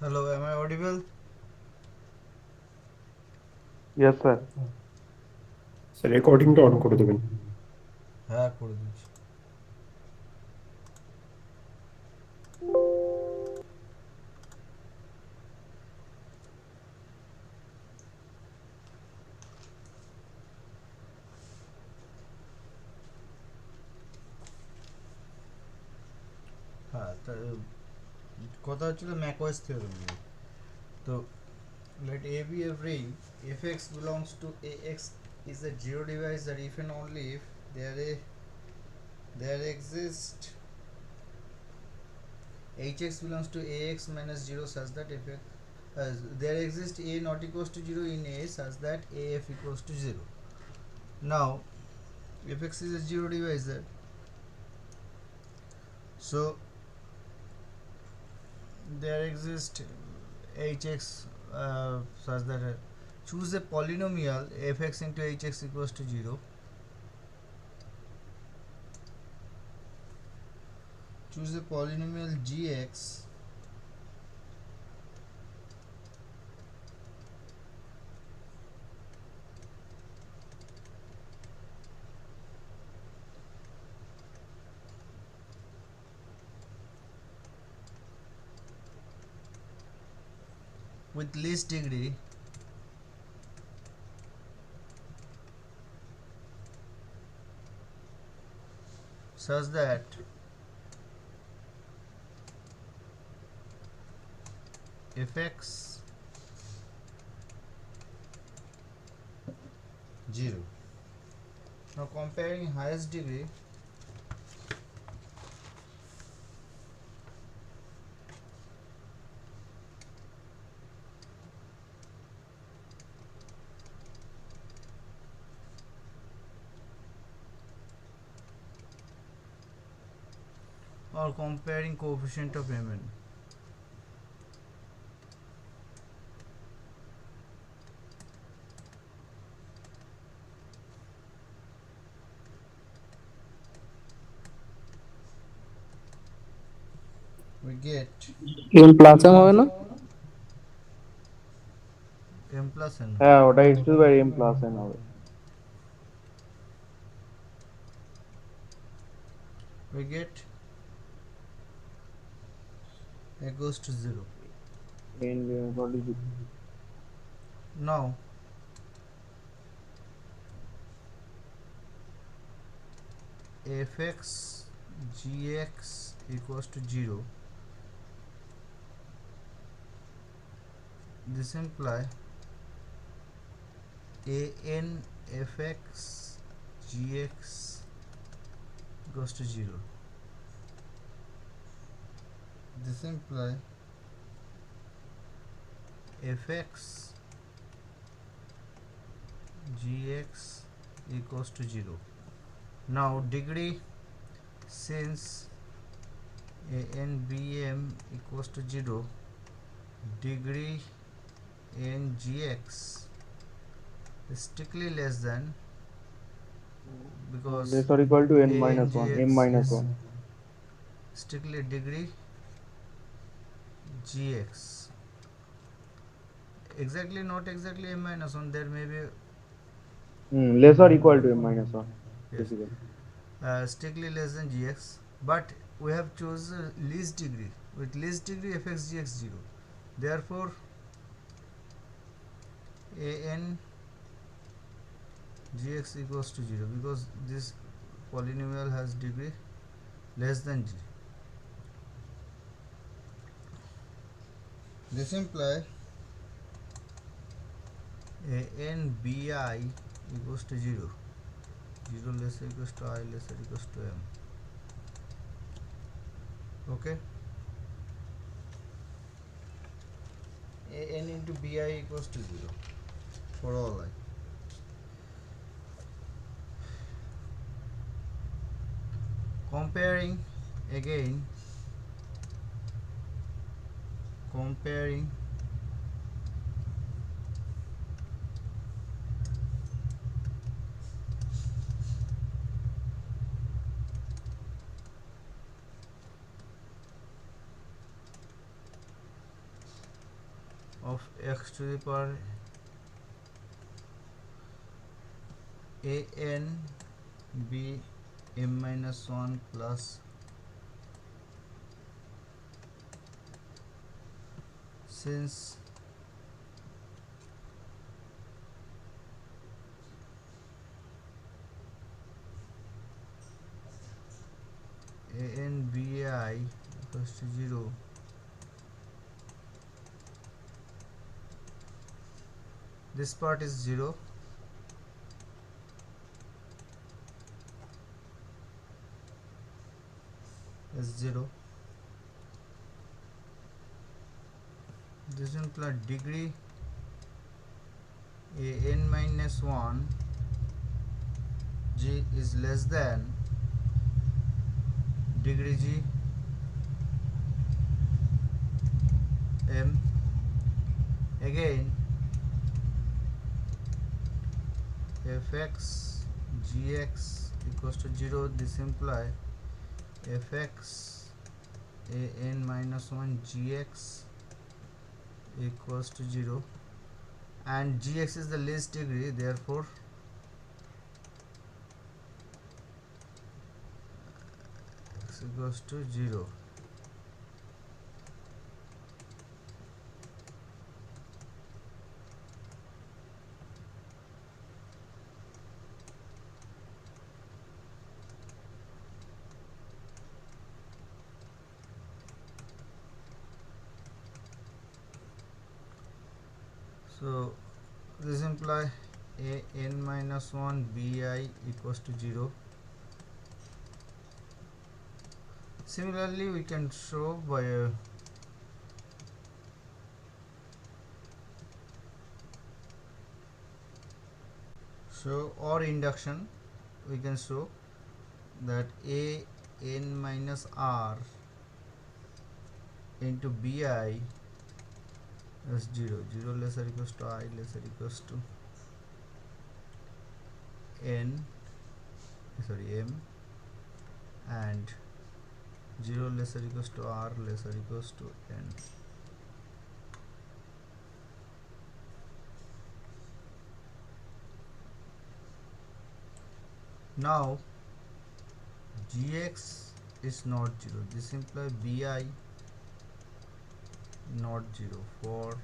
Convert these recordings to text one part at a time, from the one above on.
Hello, am I audible? Yes, sir. রেকর্ডিংটা on করে দেবেন। হ্যাঁ করে দিচ্ছি। হ্যাঁ তা কথা হচ্ছিল ম্যাকওয়েস থিওরেম নিয়ে। তো let A be a ring, if x belongs to ax is a zero divisor if and only if there exists hx belongs to ax minus 0 such that if there exists a not equals to 0 in a such that af equals to 0. Now if x is a zero divisor, so there exists hx such that choose a polynomial fx into hx equals to 0. Choose a polynomial gx with least degree such that fx 0. Now comparing highest degree or comparing coefficient of mn, we get M plus M হবে না? m plus n. হ্যাঁ, ওটা x2 by m plus n হবে। We get a goes to 0. And what is it? Now fx gx equals to 0. This imply an fx gx goes to 0. This imply fx gx equals to 0. Now degree, since an bm equals to 0, degree n gx is strictly less than, because Less or equal to n an minus 1, m gx minus is 1. strictly degree gx, exactly not exactly m minus 1, there may be, Less or equal to m minus 1, yes, basically. strictly less than gx, but we have chosen least degree. With least degree fx gx 0, therefore an gx equals to 0, because this polynomial has degree less than g. This implies an bi equals to 0, 0 less equals to I less equals to m. Okay, an into bi equals to 0 for all I. Comparing again, comparing of x to the power a n b m minus 1 plus since a n b I equals to 0, this part is 0, is 0. This implies degree a n minus 1 g is less than degree g m. Again, fx gx equals to 0. This implies fx a n minus 1 gx equals to 0, and gx is the least degree, therefore x equals to 0. So this implies a n minus 1 bi equals to 0. Similarly, we can show by or induction, we can show that a n minus r into bi is 0, 0 less or equals to I less or equals to n, m, and 0 less or equals to r less or equals to n. Now gx is not 0. This implies bi not 0 for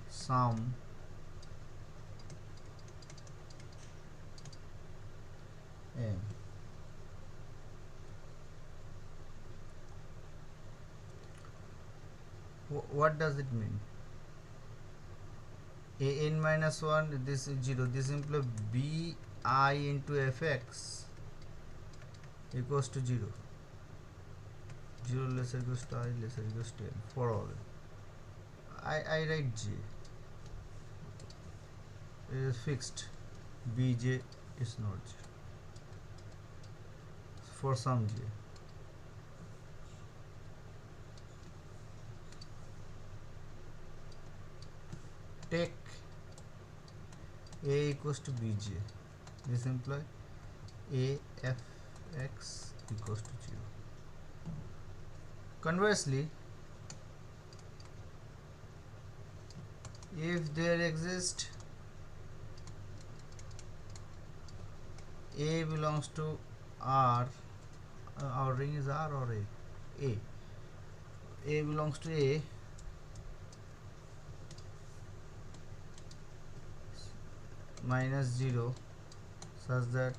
some m. What does it mean? A n minus 1, this is 0. This implies bi into fx equals to 0. 0 less or equals to I less or equals to n for all. I write j. It is fixed. bj is not j. For some j. Take a equals to bj. This implies a fx equals to 0. Conversely, if there exists a belongs to r, our ring is r or a belongs to a minus 0 such that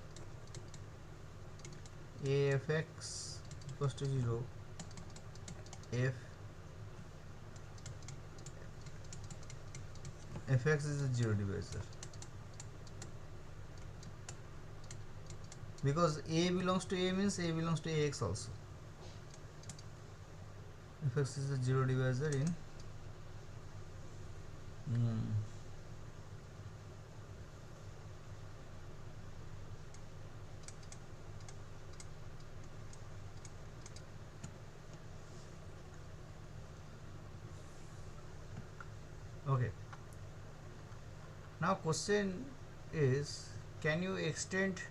a fx equals to 0 if fx is a 0 divisor, because a belongs to a means a belongs to ax also. Fx is a 0 divisor in okay. Now question is, can you extend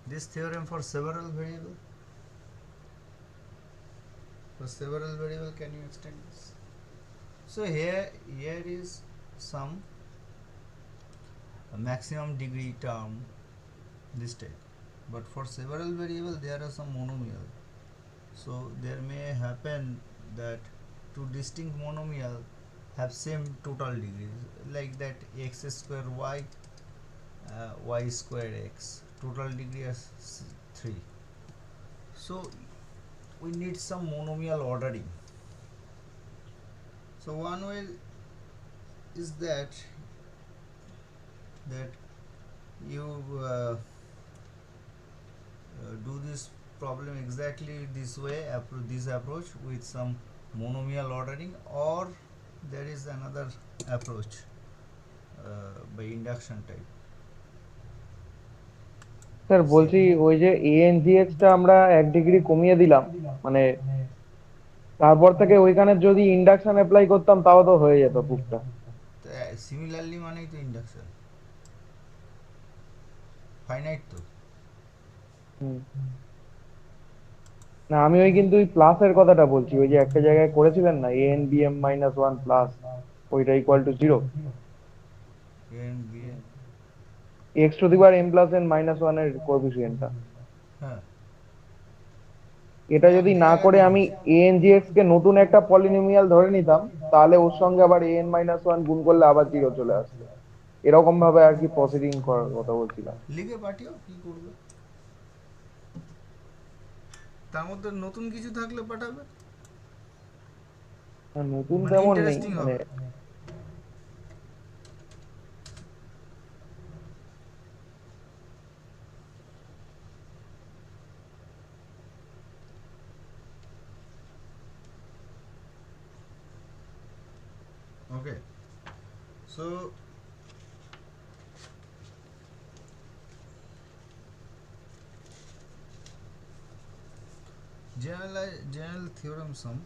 this theorem for several variables? For several variables, can you extend this? So here is some maximum degree term listed, but for several variables there are some monomial. So there may happen that two distinct monomial have same total degrees, like that x square y, y square x, total degree is 3. So we need some monomial ordering. So one way is that you do this problem exactly this way, this approach with some monomial ordering, or there is another approach by induction type. Sir Same. বলছি ওই যে এএনজিএক্স টা আমরা 1 degree কমিয়ে দিলাম, মানে তারপর থেকে ওইখানে যদি ইন্ডাকশন অ্যাপ্লাই করতাম তাও তো হয়ে যেত প্রুফটা। তো সিমিলারলি মানেই তো ইন্ডাকশন ফাইনাইট তো। হুম। না আমি ওই কিন্তু ওই প্লাসের কথাটা বলছি, ওই যে একটা জায়গায় করেছিলেন না an bm-1 প্লাস, ওইটা equal to 0। A and B A. x⁻m+n-1 এর কোএফিসিয়েন্টটা, হ্যাঁ, এটা এক যদি না জায়গা করে আমি দিয়েছে। anjx কে নতুন একটা পলিনোমিয়াল ধরে নিতাম, তাহলে ওর সঙ্গে আবার an-1 গুণ করলে আবার 0 চলে আসতো। এরকম ভাবে আর কি প্রসিডিং করার কথা বলছিলাম। লিখে পাঠিও কি করবে, তার মধ্যে নতুন কিছু থাকলে পাঠাবে, না, নতুন মানে তেমন নেই ইন্টারেস্টিং মানে। হবে। Okay, so general theorem sum.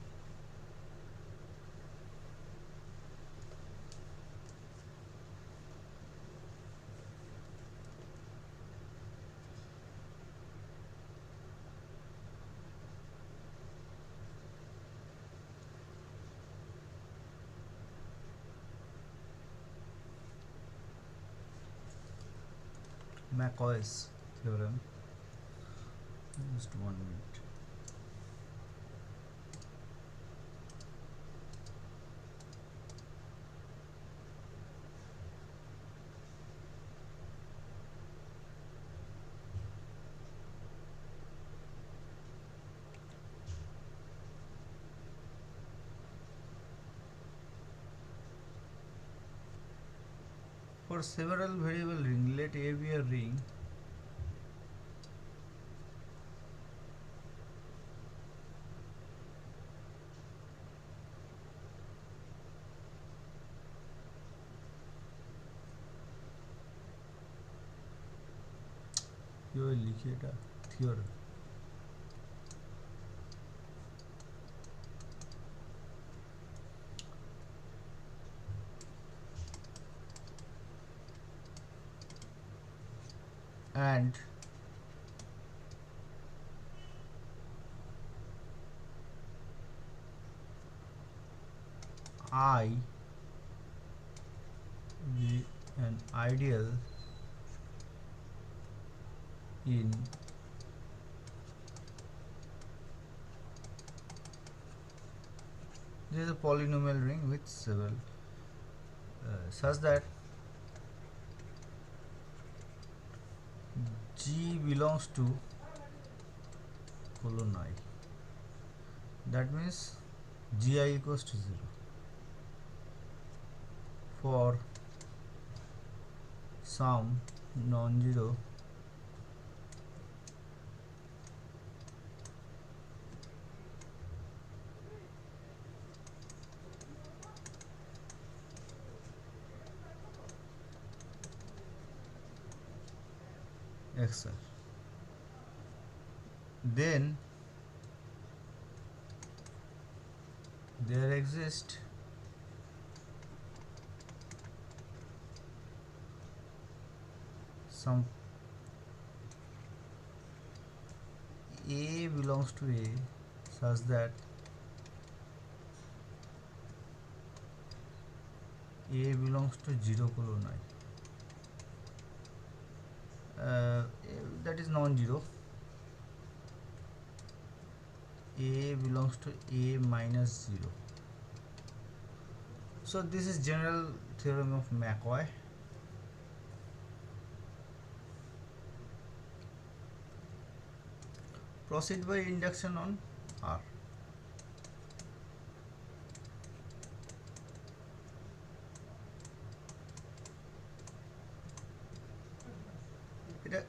McCoy's theorem. Just 1 minute. For several variable ring, let A be a ring you will লিখি এটা theorem. And I be an ideal in this is a polynomial ring with several such that G belongs to colon I. That means Gi equals to 0 for some non-zero xr. Then there exists some A belongs to A such that a belongs to 0 colon I, that is non-zero. A belongs to a minus 0. So this is general theorem of McCoy. Proceed by induction on R. এটা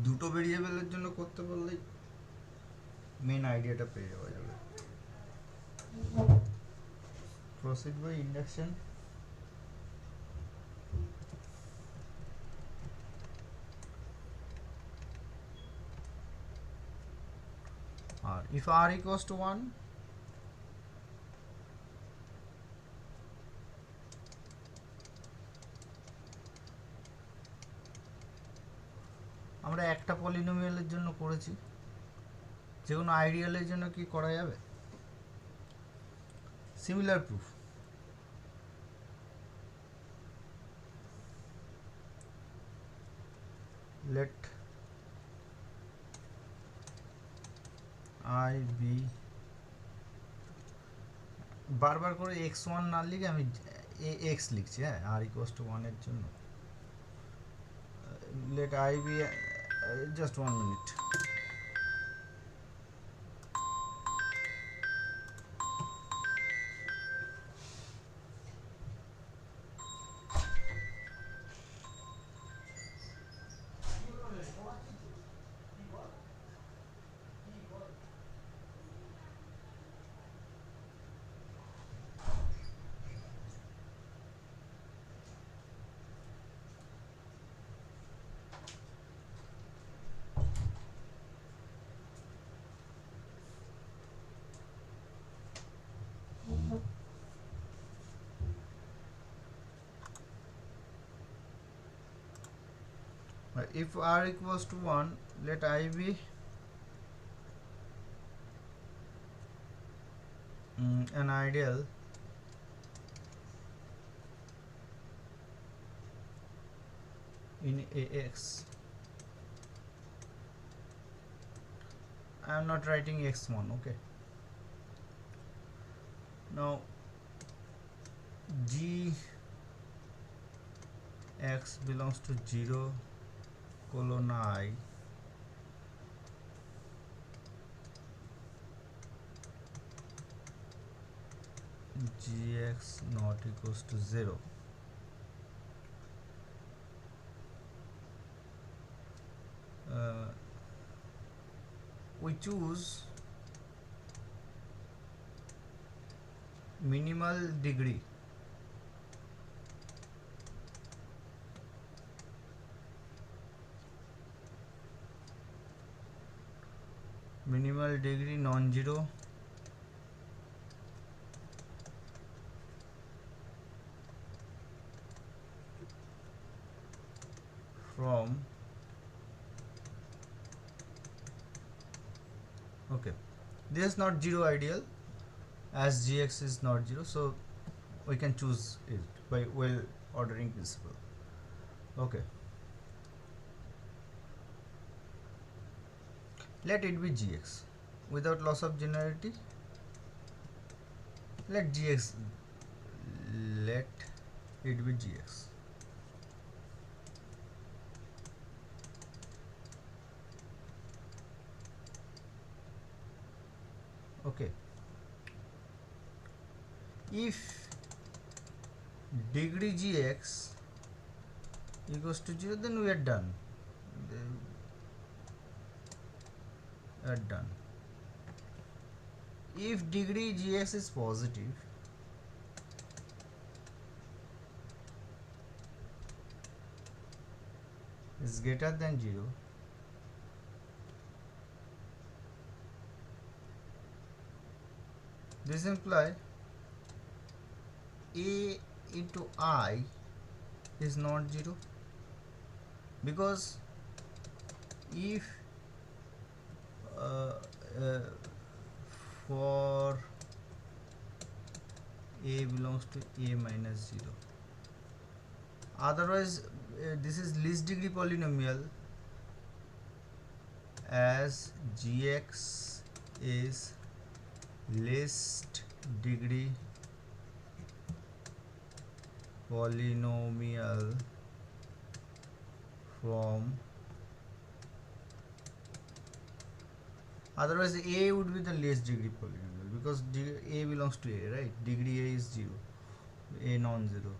দুটো ভেরিয়েবলের জন্য করতে পারলেই main আইডিয়াটা পেয়ে যাওয়া যাবে। Proceed by induction R. If R equals to 1, আমরা একটা পলিনোমিয়ালের জন্য করেছি, যে কোনো আইডিয়ালের জন্য কি করা যাবে? Similar proof. Let I be, বারবার করে x1 না লিখে আমি x লিখছি, হ্যাঁ, r equals to 1 এর জন্য। Let I be, just 1 minute. If r equals to 1, let I be an ideal in AX. I am not writing x1, okay. Now g x belongs to 0 colon I, gx not equals to 0. We choose minimal degree. Minimal degree non-zero from, okay, this is not zero ideal as gx is not 0, so we can choose it by well ordering principle. Okay, let it be gx without loss of generality. Let gx, let it be gx. Okay, if degree gx equals to 0, then we are done. We are done. If degree gx is positive, is greater than 0, this implies a into I is not 0, because if for a belongs to a minus 0, Otherwise this is least degree polynomial as gx is least degree polynomial from, otherwise a would be the least degree polynomial because a belongs to a, right? Degree a is 0, a non-zero.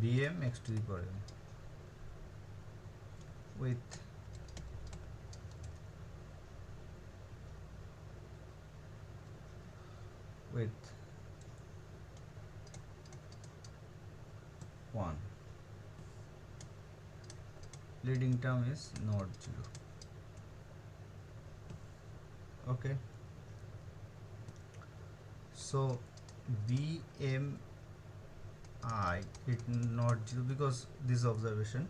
Bm x to the power m with with 1, leading term is not 0. Okay, so bmi it not 0 because this observation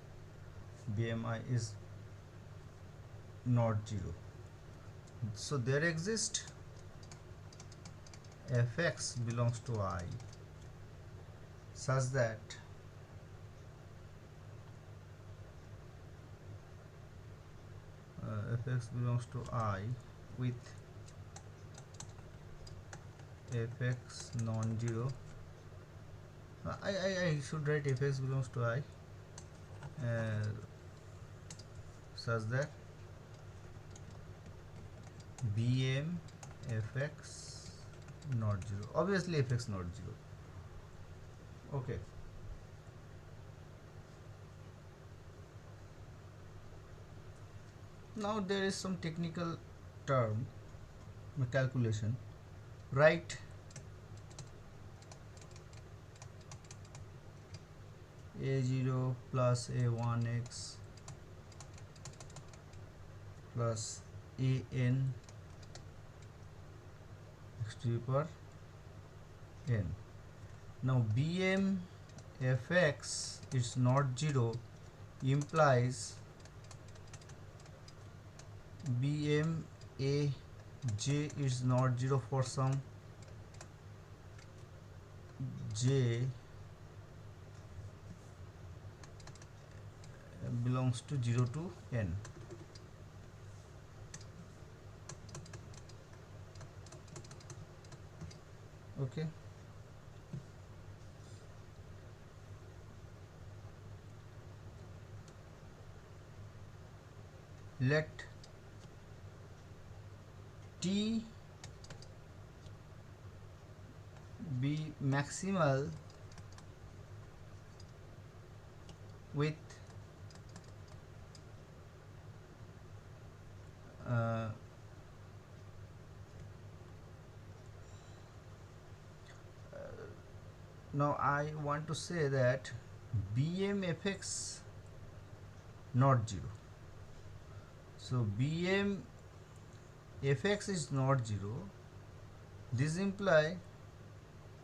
bmi is not 0. So there exists fx belongs to I such that fx belongs to I with fx non-zero. I should write fx belongs to I such that bm fx not 0, obviously fx not 0. Okay, now there is some technical term calculation. Write a0 plus a1x plus an x to the power n. Now bm fx is not 0 implies bm a j is not 0 for some j belongs to 0 to n. Okay, let t be maximal with uh, now I want to say that bmfx not 0. So bmfx is not 0. This imply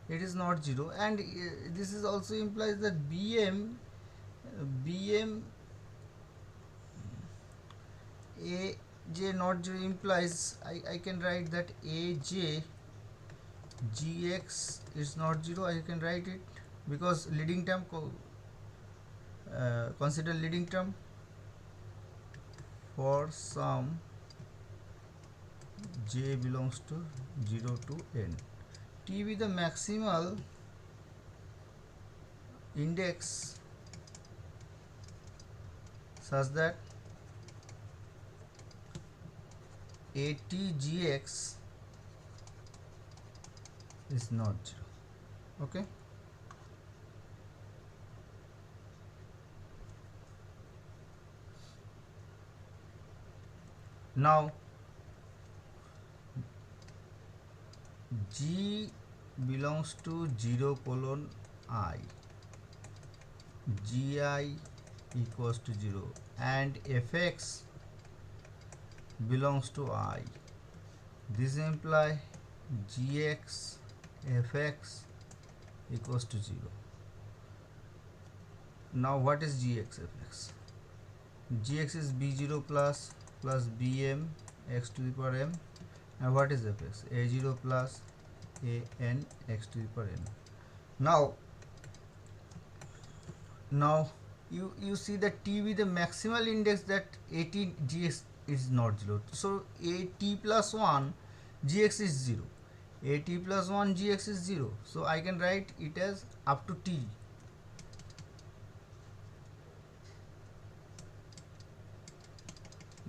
it is not 0, and this is also implies that bm aj not 0 implies I can write that aj gx is not 0. I can write it because leading term consider leading term for some j belongs to 0 to n. T be the maximal index such that atgx is not 0. Okay, now g belongs to 0 colon I, gi equals to 0, and fx belongs to I. This implies gx fx equals to 0. Now what is gx fx? Gx is b0 plus bm x to the power m. And what is fx? a0 plus an x to the power n. Now you see that t with the maximal index, that at gx is not 0. So at plus 1 gx is 0. At plus 1 gx is 0. So I can write it as up to t,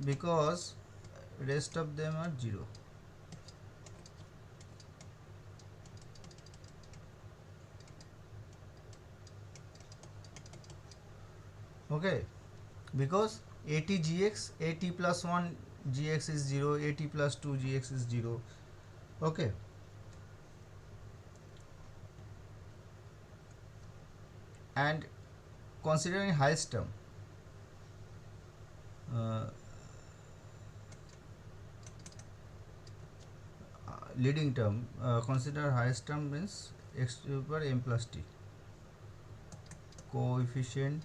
because rest of them are 0. Okay, because at gx, at plus 1 gx is 0, at plus 2 gx is 0. Okay, and considering highest term, uh, leading term, consider highest term means x to the power m plus t, coefficient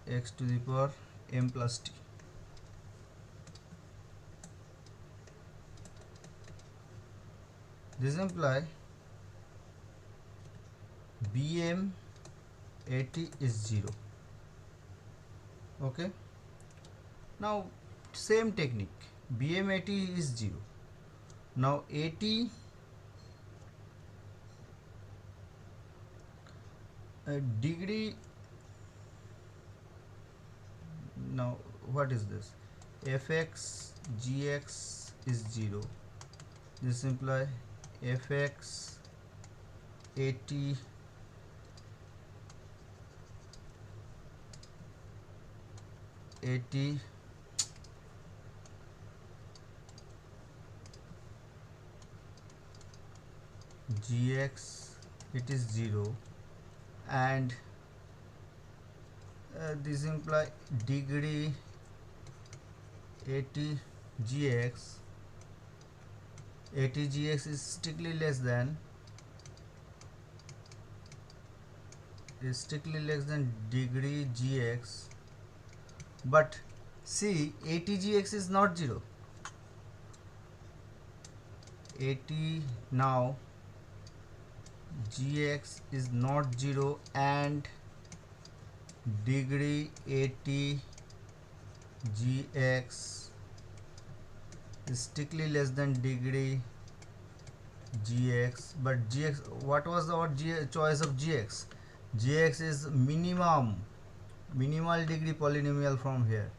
x to the power m plus t. This imply bm at is 0. Okay, now same technique, bm at is 0. Now at degree, now what is this? Fx gx is 0. This imply fx at gx, it is 0. And this imply degree at gx, at gx is strictly less than degree gx. But see, at gx is not 0. At now gx is not 0, and degree at gx is strictly less than degree gx. But gx, what was our choice of gx? Gx is minimal degree polynomial from here,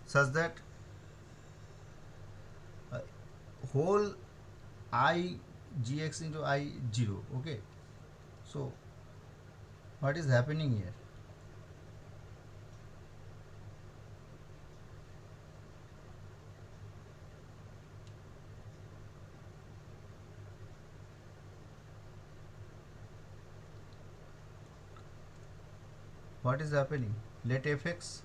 such that uh, whole I gx into I 0. Okay, so what is happening here? What is happening? Let fx,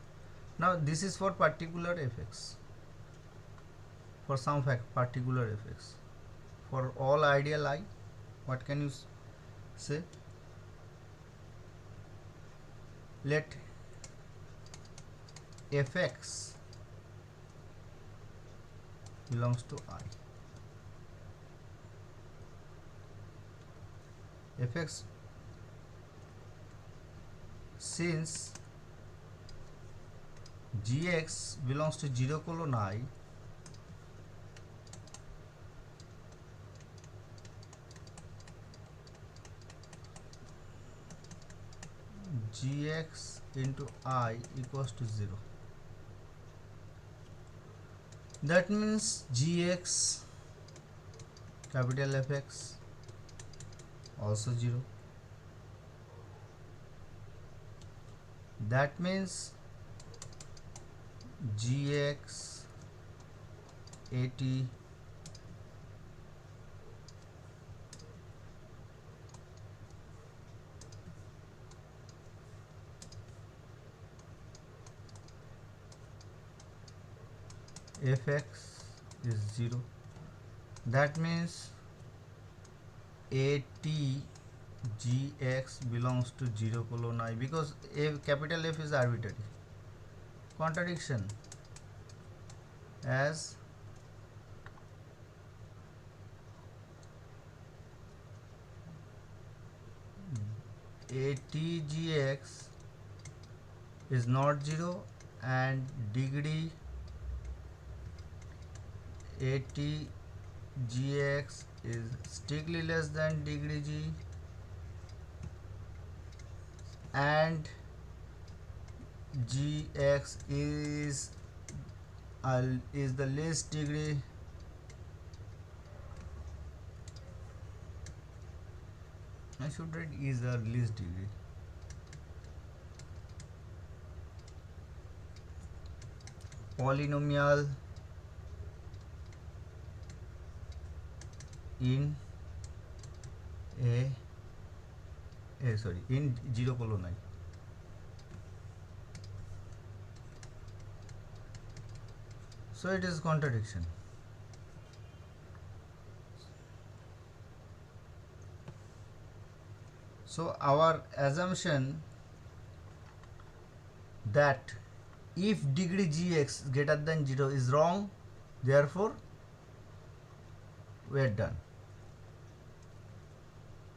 now this is for particular fx, for some particular fx, for all ideal I, what can you say? Let fx belongs to I. Fx, since gx belongs to 0 colon I, gx into I equals to 0. That means gx, capital Fx, also 0. That means gx at fx is 0. That means at gx belongs to 0 colon I, because capital F is arbitrary. Contradiction, as atgx is not 0 and degree atgx is strictly less than degree g, and gx is the least degree. I should write is the least degree. Polynomial in in 0 colon I. So it is contradiction. So our assumption that if degree gx greater than 0 is wrong, therefore we are done.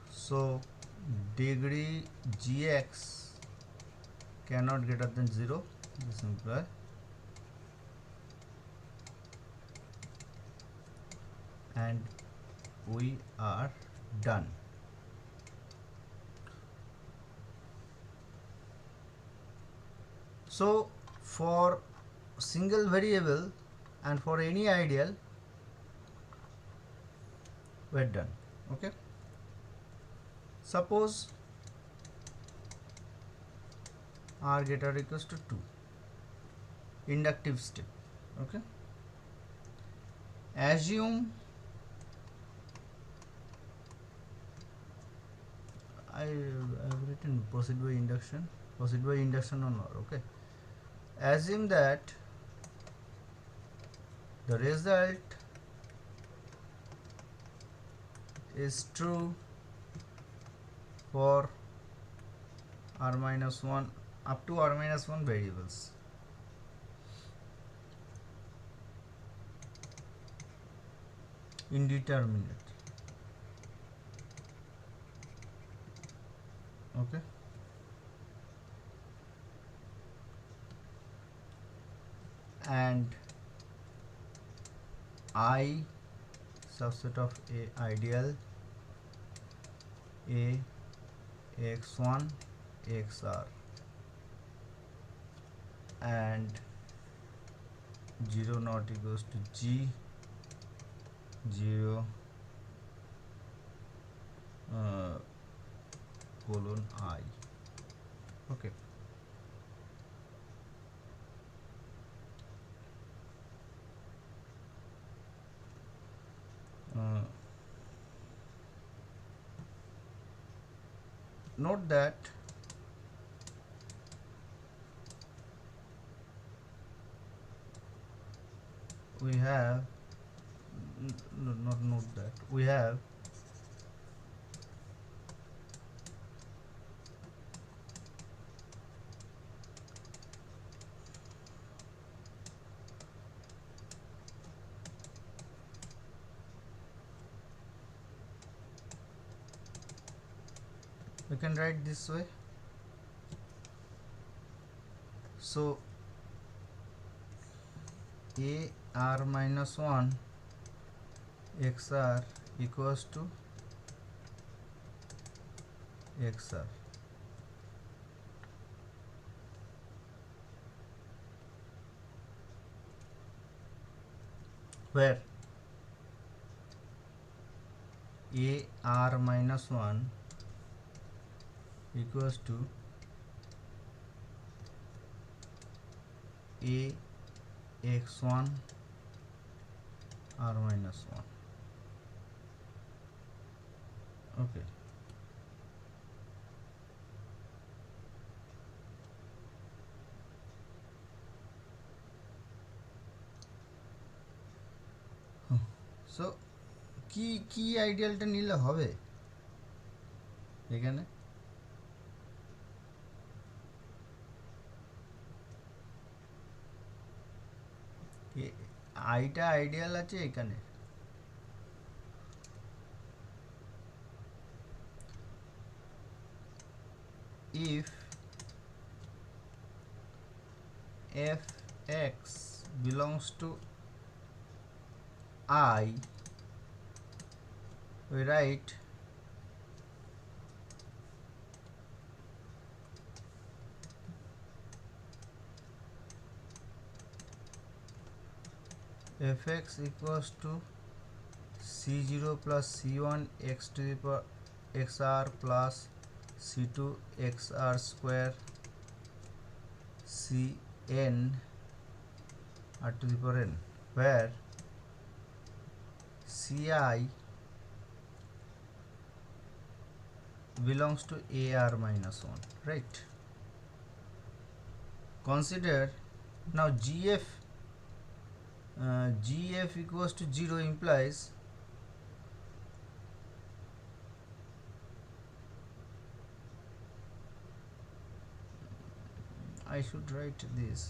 So degree gx cannot greater than 0, this implies, and we are done. So for single variable and for any ideal we're done. Okay, suppose r greater or equals to 2, inductive step. Okay, assume I have written proceed by induction or not. Okay, assume that the result is true for r minus 1 up to r minus 1 variables. Indeterminate. Okay, and I subset of a ideal a x1 xr and 0 not equals to g 0 colon I. Okay, note that we have not note that we have we can write this way. So a r minus 1 xr equals to xr, where a r minus 1 equals to a x1 r minus 1. Okay, so কি কি আইডিয়ালটা নিলে হবে এখানে? আইটা ideal আছে এখানে। if fx belongs to I, we write fx equals to c0 plus c1 x to the power xr plus c2 xr square cn r to the power n, where ci belongs to ar minus 1, right? Consider now gf equals to 0 implies I should write this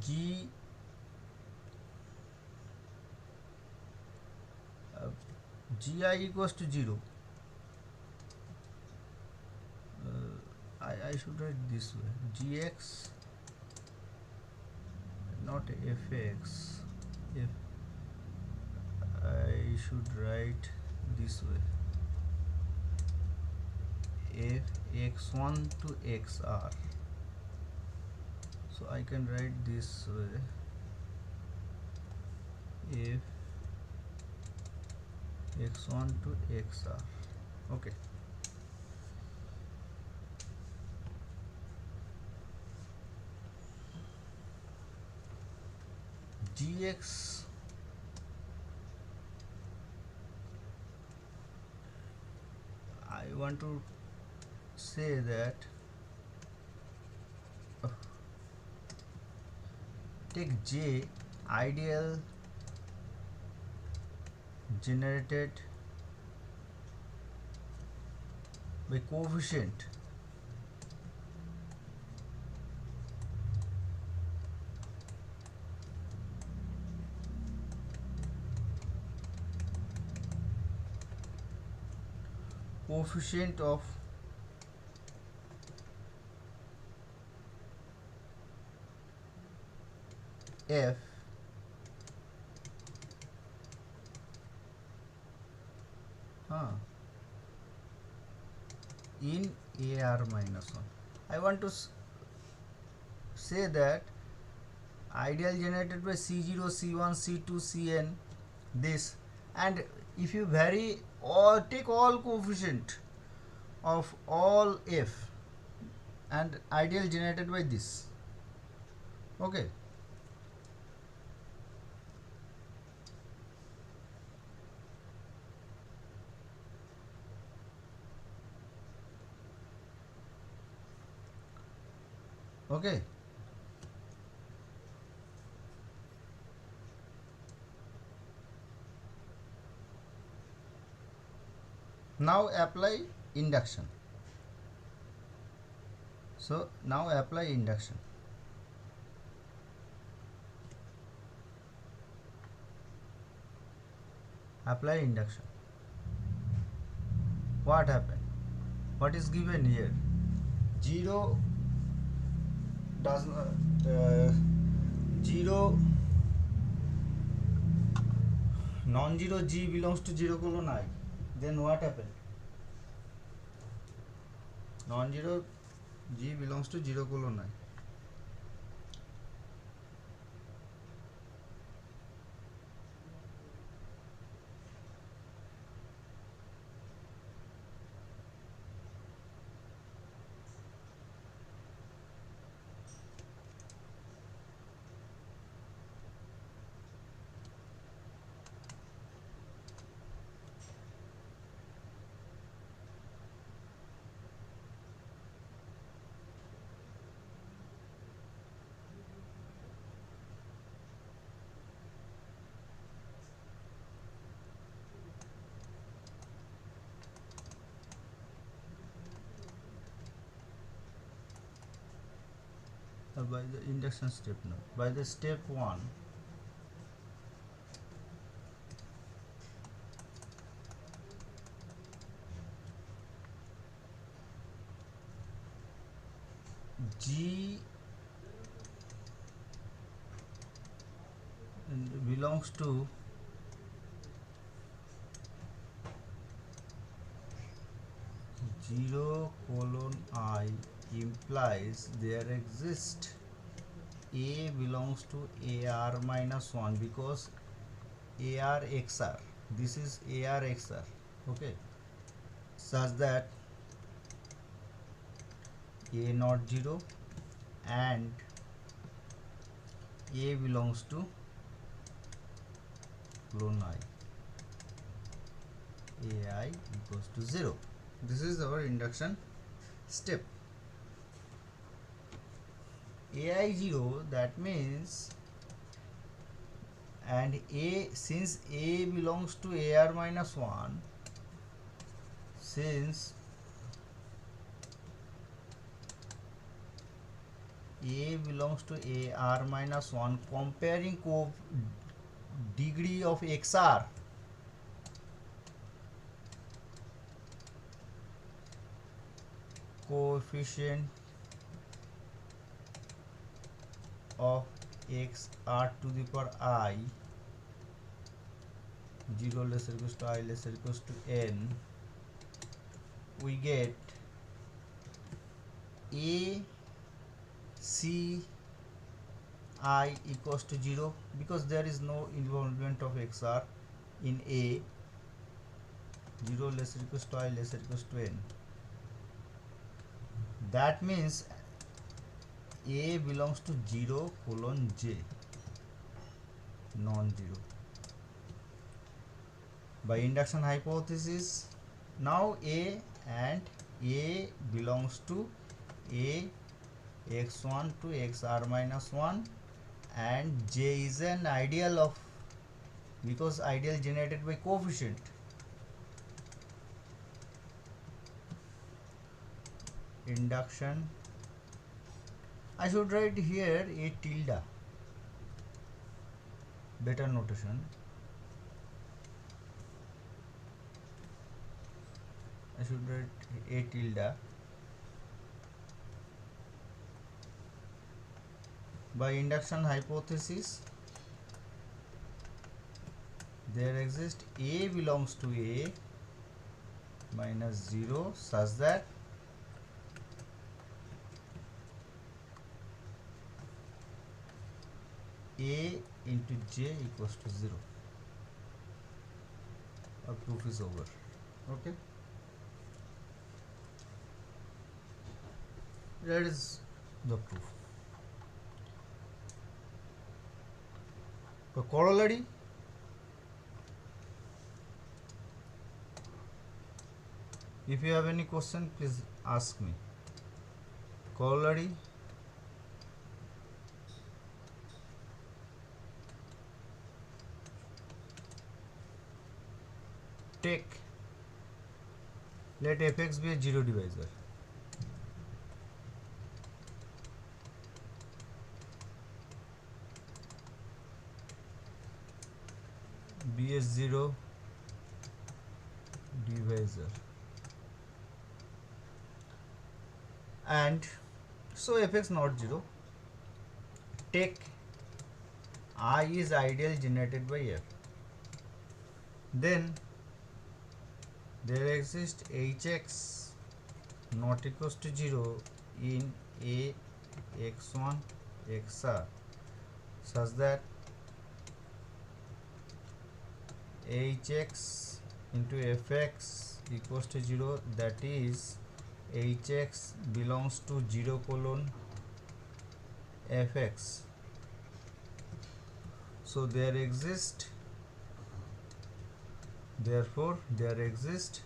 g gi equals to 0. I should write this way, gx not fx. If I should write this way, f x1 to xr, so I can write this way, if x1 to xr. Okay, gx I want to say that take j ideal generated by coefficient of f in ar minus 1. I want to say that ideal generated by c0 c1 c2 cn this, and if you vary or take all coefficient of all f and ideal generated by this. Okay, okay. Now apply induction. So now apply induction. Apply induction. What happened? What is given here? 0 does not 0 non-zero g belongs to 0 colon I. Then what happened? Non-zero g belongs to 0 colon I. by the induction step now. By the step 1, G belongs to 0 colon I implies there exists A belongs to AR minus 1 because AR XR, this is AR XR, okay, such that A not 0 and A belongs to clone I, AI equals to 0. This is our induction step. AI 0, that means, and A, since A belongs to AR minus 1, since A belongs to AR minus 1, comparing degree of XR, coefficient of XR to the power I, 0 less or equals to I less or equals to N, we get A C I equals to 0 because there is no involvement of XR in A, 0 less or equals to I less or equals to N. That means A belongs to 0 colon J, non-zero. By induction hypothesis, now A and A belongs to A x1 to xr minus 1 and J is an ideal of, because ideal generated by coefficient. Induction, I should write here a tilde, better notation. I should write a tilde. By induction hypothesis, there exists A belongs to A minus 0 such that A into J equals to 0. Our proof is over. Okay. That is the proof. The corollary, if you have any question, please ask me. Corollary, take, let fx be a zero divisor. Be a zero divisor. And so fx not 0, take I is ideal generated by F. Then there exists hx not equals to 0 in A x1 xr such that hx into fx equals to 0, that is hx belongs to 0 colon fx. So there exists, therefore there exists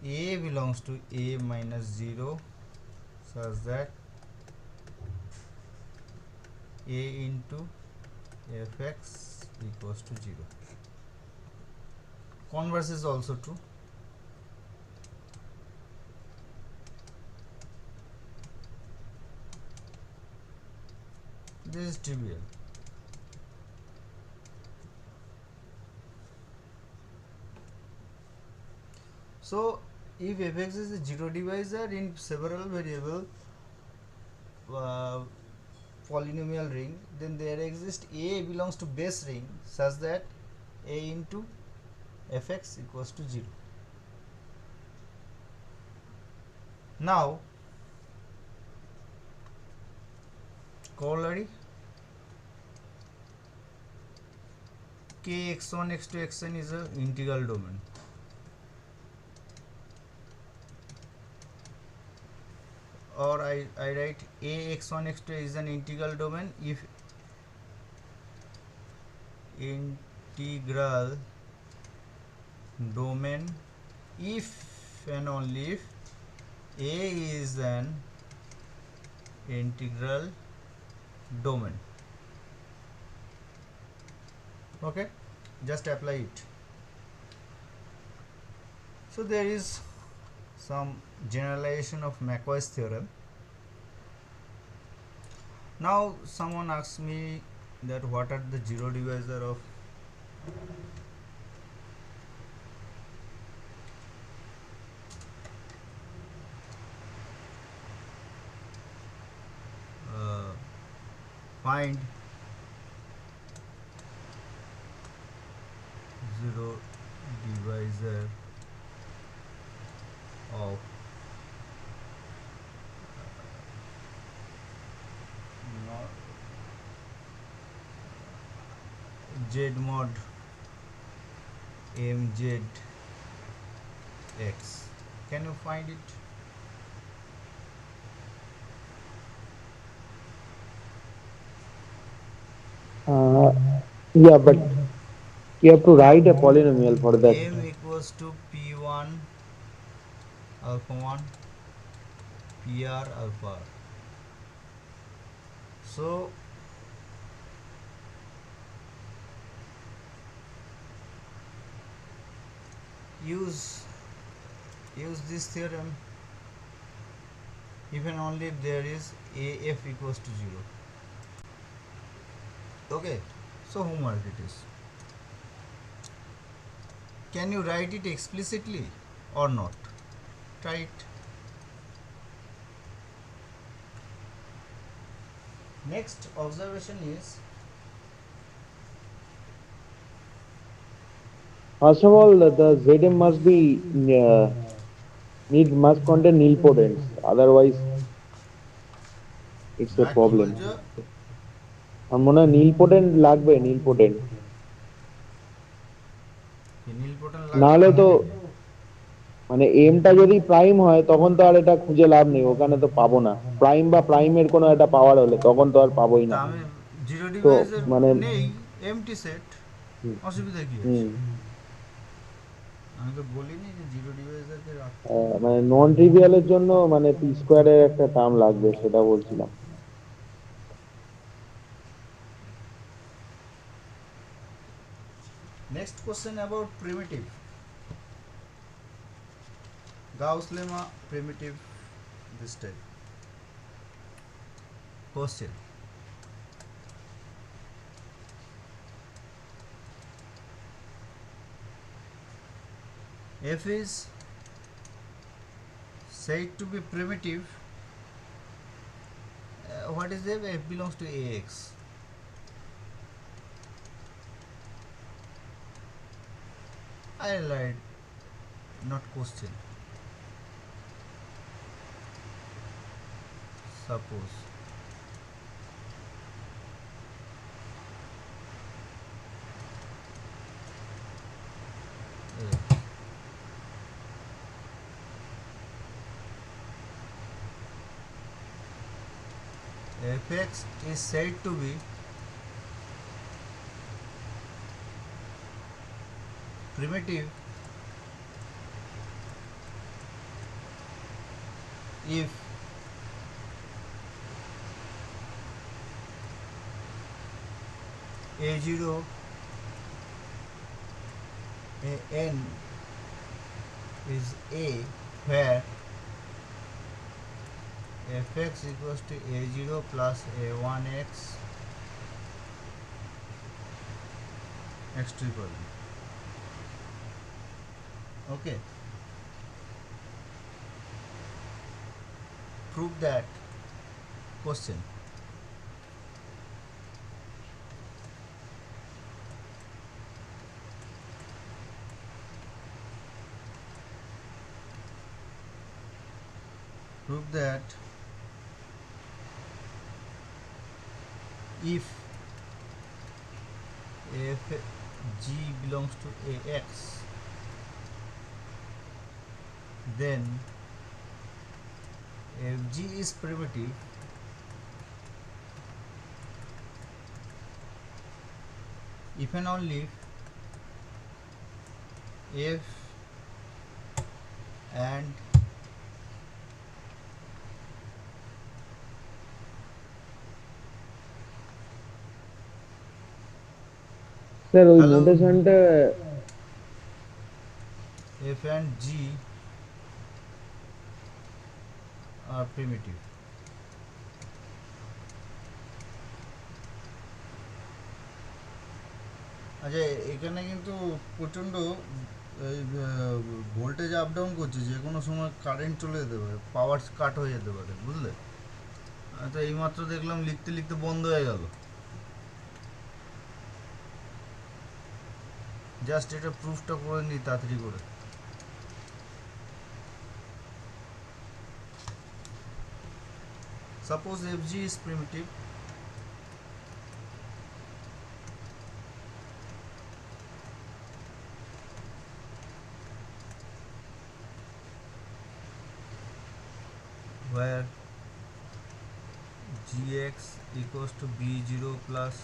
A belongs to A minus 0 such that A into fx equals to 0. Converse is also true. This is trivial. So if fx is a zero divisor in several variable uh, polynomial ring, then there exists a belongs to base ring such that a into fx equals to 0. Now corollary, k x1 x2 xn is a integral domain. Or I write a x1 x2 is an integral domain if integral domain if and only if a is an integral domain. Okay, just apply it. So there is some generalization of McCoy's theorem. Now someone asks me that what are the zero divisor of find zero divisor of z mod mz x. Can you find it? Uh, yeah, but you have to write a polynomial for that. M equals to p1 alpha 1 pr alpha. So use this theorem if and only if there is af equals to 0. Okay, so homework it is. Can you write it explicitly or not? Try it. Next observation is, First of all, the ZM must be must contain nilpotents. Otherwise, it's a কি problem. বলছো? আমার মনে হয় নীলপোটেন্ট লাগবে, নীলপোটেন্ট। নীলপটন নাহলে লাগবে তো মানে মানে এমটা যদি প্রাইম হয় তখন তো আর এটা খুঁজে লাভ নেই, ওখানে তো পাবো না। প্রাইম বা প্রাইমের কোনো একটা পাওয়ার হলে তখন তো আর পাবোই তা না। আমি জিরো তো ডিভাইসের মানে নেই, এমটি সেট, অসুবিধা কি আছে? হুম আমি তো বলিনি যে জিরো ডিভাইসেরকে রাখতে। মানে নন ট্রিভিয়ালের জন্য মানে পি স্কোয়ারের একটা টার্ম লাগবে, সেটা বলছিলাম। Next question about primitive. Gauss lemma primitive, this type. Question. F is said to be primitive. What is F? F belongs to AX. I lied, not question. Suppose Fx is said to be primitive if a0 N is A, where fx equals to a0 plus a1x x to the power n. Okay, prove that question. Prove that if f g belongs to ax, then if g is primitive, if and only if and sir ওই hello, নোটেশনটা f and g are primitive. আচ্ছা, এখানে কিন্তু প্রচণ্ড voltage up down করছে, যে কোনো সময় current চলে যেতে পারে, পাওয়ার কাট হয়ে যেতে পারে, বুঝলে? তো এইমাত্র দেখলাম লিখতে লিখতে বন্ধ হয়ে গেল। জাস্ট এটা প্রুফটা করে নিই তাড়াতাড়ি করে। Suppose F G is primitive, where gx equals to b0 plus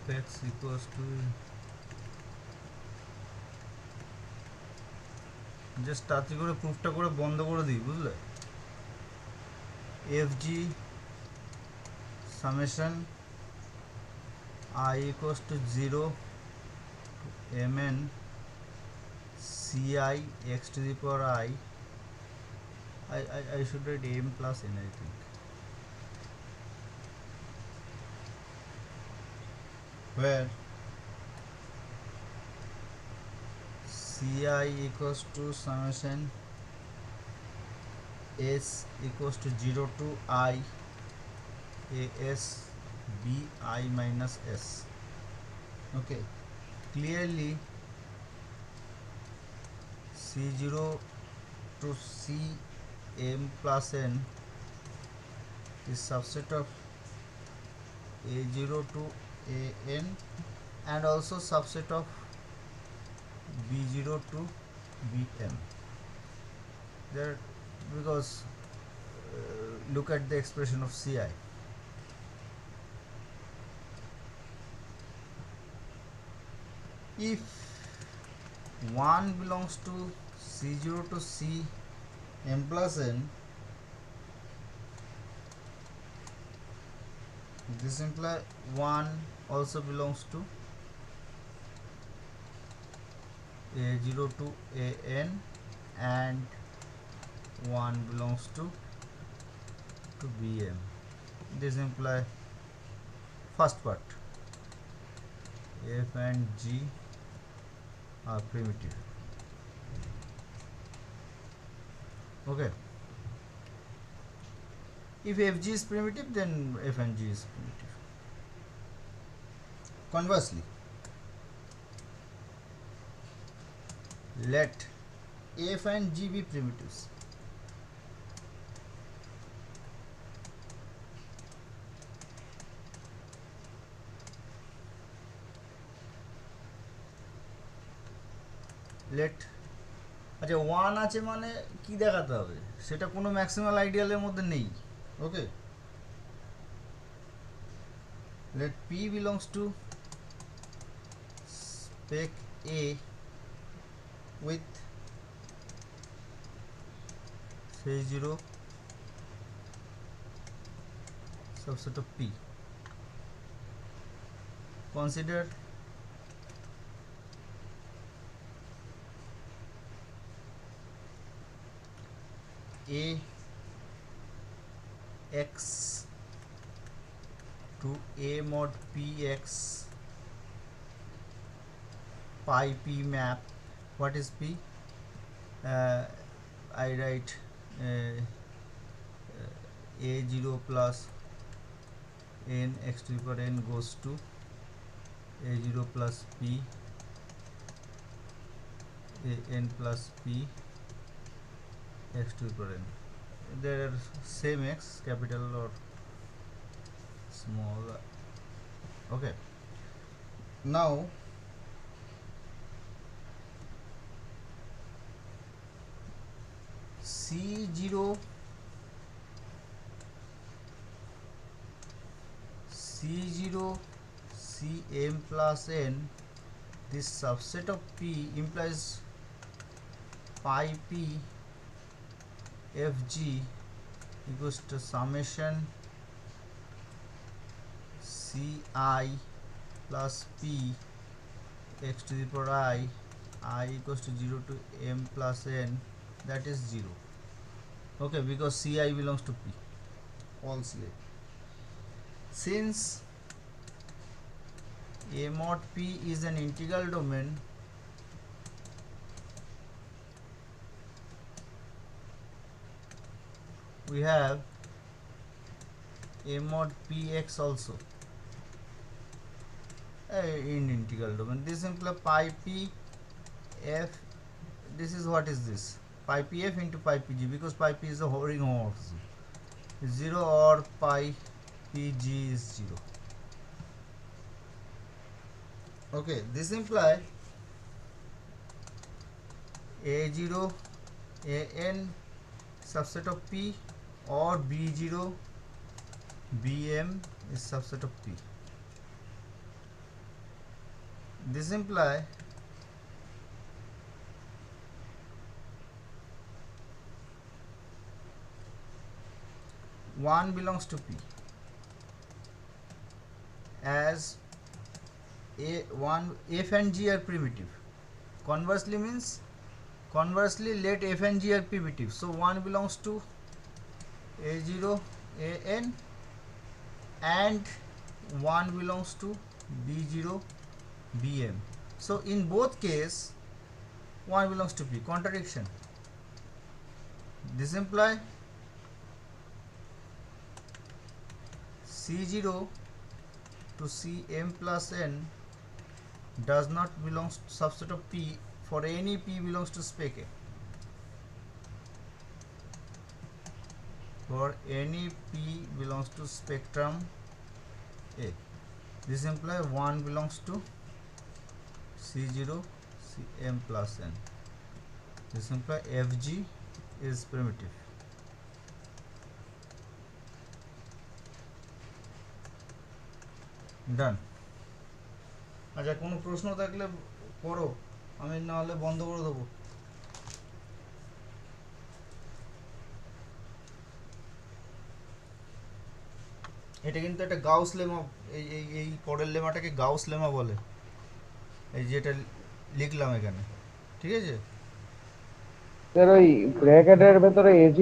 fx equals to, just তাড়াতাড়ি করে প্রুফটা করে বন্ধ করে দিই, বুঝলে? F G summation I equals to 0 mn ci x to the power I should write m plus n, I think, where ci equals to summation s equals to 0 to I as bi minus s. Okay, clearly c0 to c m plus n is subset of a0 to an and also subset of b0 to bm. There, because look at the expression of ci. If 1 belongs to c0 to c m plus n, this implies 1 also belongs to a0 to an and 1 belongs to bm. This implies first part, f and g are primitive. Okay, if fg is primitive, then f and g is primitive. Conversely, let f and g be primitives. Let, আচ্ছা, one আছে মানে কি দেখাতে হবে, সেটা কোনো maximal আইডিয়ালের মধ্যে নেই। Okay, let P belongs to spec a with say 0 subset of p. consider a x to a mod px pi p map. What is p? uh, I write a0 plus n x to the power n goes to a0 plus p a n plus p x to the power n. There are same x, capital or small. Okay, now c0 c0 cm plus n, this subset of p implies pi p fg equals to summation ci plus p x to the power I equals to 0 to m plus n, that is 0. Okay, because ci belongs to p, all ci. Since a mod p is an integral domain, we have a mod px also in integral domain. This implies pi p f, this is what is this, pi p f into pi pg, because pi p is a ring homomorphism, 0 or pi pg is 0. Okay, this implies a0 an subset of p or b0 bm is subset of p. This implies one belongs to p, as a one f and g are primitive. Conversely means, conversely let f and g are primitive, so one belongs to a0 an and one belongs to b0 bm. So in both case one belongs to p, contradiction. This implies c0 to cm plus n does not belong to subset of p for any p belongs to spec a. For any p belongs to spectrum a. This implies 1 belongs to c0 cm plus n. This implies fg is primitive. Done. আচ্ছা, কোনো প্রশ্ন থাকলে পড়ো, আমি না হলে বন্ধ করে দেবো। এটা কিন্তু একটা গাউস লেমা, এই এই এই পরের লেমাটাকে গাউস লেমা বলে, এই যেটা লিখলাম এখানে, ঠিক আছে? স্যার ওই ব্র্যাকেটের ভেতরে a0,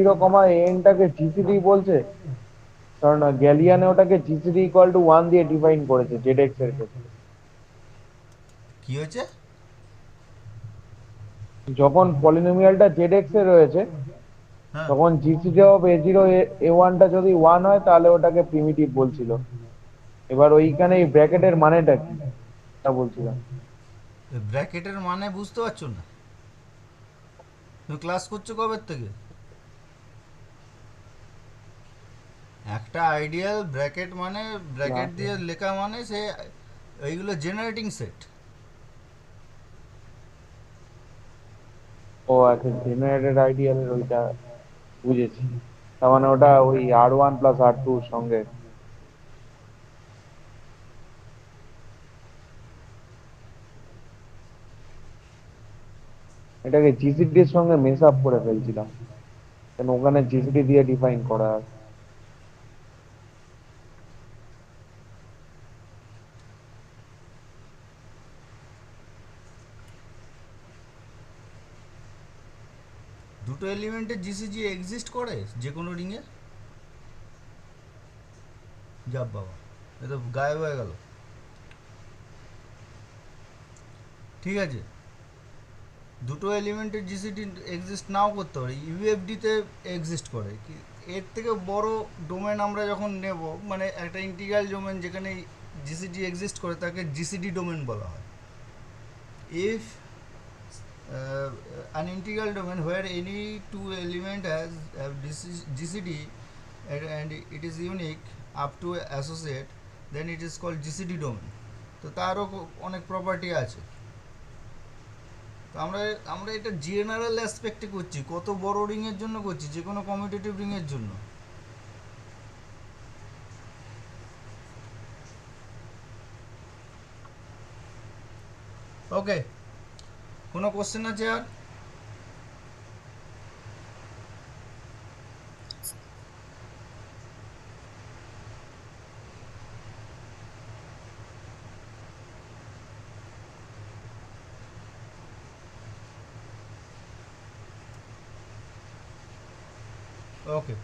an টাকে জিসিডি বলছে, কারণ গ্যালিয়ানে ওটাকে জিসিডি ইকুয়াল টু 1 দিয়ে ডিফাইন করেছে জেড এক্স এর ক্ষেত্রে। কি হয়েছে? যখন পলিনোমিয়ালটা জেড এক্স এ রয়েছে হ্যাঁ, তখন জিসিডি অফ a0 a1টা যদি 1 হয় তাহলে ওটাকে প্রিমিটিভ বলছিল। এবার ওইখানে এই ব্র্যাকেটের মানেটা কি তা বলছিলাম। ব্র্যাকেটের মানে বুঝতে পারছো না? তুমি ক্লাস করছো কবে থেকে? একটা আইডিয়াল ব্র্যাকেট মানে, ব্র্যাকেট ক্লাস, দিয়ে লেখা মানে সে এইগুলো জেনারেটিং সেট। ও আচ্ছা, জেনারেটেড আইডিয়ালের ওইটা বুঝেছি। তার মানে ওটা ওই r1 + r2 সঙ্গে। এটাকে জিসিডির সঙ্গে মেস আপ করে ফেলছিলাম, কেন ওখানে জিসিডি দিয়ে ডিফাইন করা আছে। দুটো এলিমেন্টের জিসিজি এক্সিস্ট করে যে কোনো রিংয়ে? যাব বাবা, এ তো গায়েব হয়ে গেল। ঠিক আছে, দুটো এলিমেন্টের জিসিডি এক্সিস্ট নাও করতে পারে, ইউএফডিতে এক্সিস্ট করে। এর থেকে বড় ডোমেন আমরা যখন নেব, মানে একটা ইন্টিগ্রাল ডোমেন যেখানে জিসিডি এক্সিস্ট করে তাকে জিসিডি ডোমেন বলা হয়। If an integral domain where any two element has have GCD and it is unique up to associate, then it is called GCD domain. তো তারও অনেক প্রপার্টি আছে। তো আমরা আমরা এটা জেনারেল অ্যাসপেক্টে করছি, কত বড় রিংয়ের জন্য করছি, যে কোনো কমিউটেটিভ রিংয়ের জন্য। ওকে, কোনো কোশ্চেন আছে আর? ওকে।